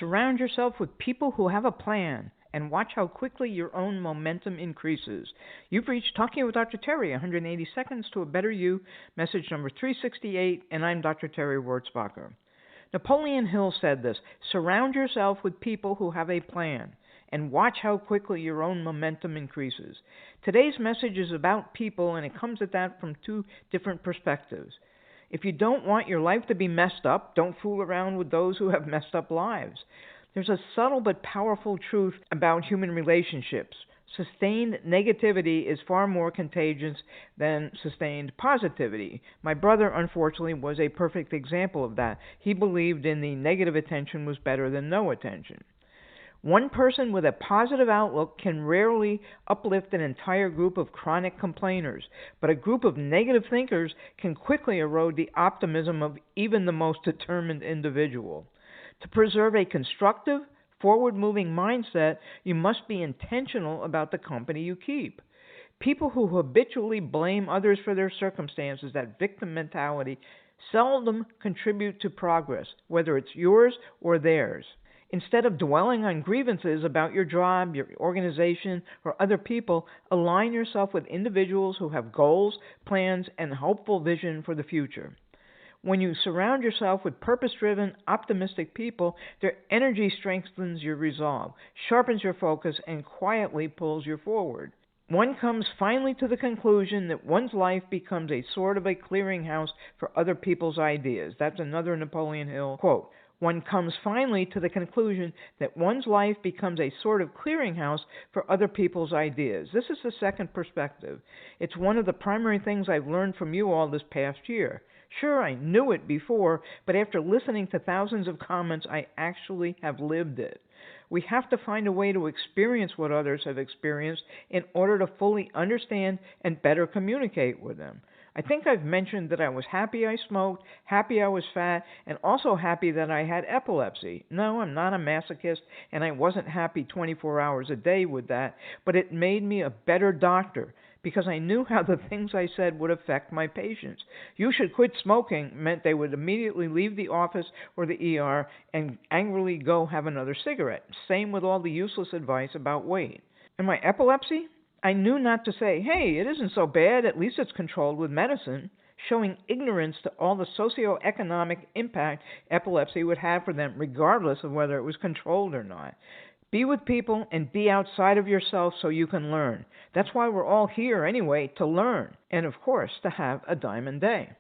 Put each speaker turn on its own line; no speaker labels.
Surround yourself with people who have a plan and watch how quickly your own momentum increases. You've reached Talking with Dr. Terry, 180 Seconds to a Better You, message number 368, and I'm Dr. Terry Wurzbacher. Napoleon Hill said this: surround yourself with people who have a plan and watch how quickly your own momentum increases. Today's message is about people, and it comes at that from two different perspectives. If you don't want your life to be messed up, don't fool around with those who have messed up lives. There's a subtle but powerful truth about human relationships. Sustained negativity is far more contagious than sustained positivity. My brother, unfortunately, was a perfect example of that. He believed in the negative attention was better than no attention. One person with a positive outlook can rarely uplift an entire group of chronic complainers, but a group of negative thinkers can quickly erode the optimism of even the most determined individual. To preserve a constructive, forward-moving mindset, you must be intentional about the company you keep. People who habitually blame others for their circumstances, that victim mentality, seldom contribute to progress, whether it's yours or theirs. Instead of dwelling on grievances about your job, your organization, or other people, align yourself with individuals who have goals, plans, and hopeful vision for the future. When you surround yourself with purpose-driven, optimistic people, their energy strengthens your resolve, sharpens your focus, and quietly pulls you forward. One comes finally to the conclusion that one's life becomes a sort of a clearinghouse for other people's ideas. That's another Napoleon Hill quote. One comes finally to the conclusion that one's life becomes a sort of clearinghouse for other people's ideas. This is the second perspective. It's one of the primary things I've learned from you all this past year. Sure, I knew it before, but after listening to thousands of comments, I actually have lived it. We have to find a way to experience what others have experienced in order to fully understand and better communicate with them. I think I've mentioned that I was happy I smoked, happy I was fat, and also happy that I had epilepsy. No, I'm not a masochist, and I wasn't happy 24 hours a day with that, but it made me a better doctor because I knew how the things I said would affect my patients. You should quit smoking meant they would immediately leave the office or the ER and angrily go have another cigarette. Same with all the useless advice about weight. And my epilepsy? I knew not to say, hey, it isn't so bad, at least it's controlled with medicine, showing ignorance to all the socioeconomic impact epilepsy would have for them, regardless of whether it was controlled or not. Be with people and be outside of yourself so you can learn. That's why we're all here anyway, to learn, and of course, to have a diamond day.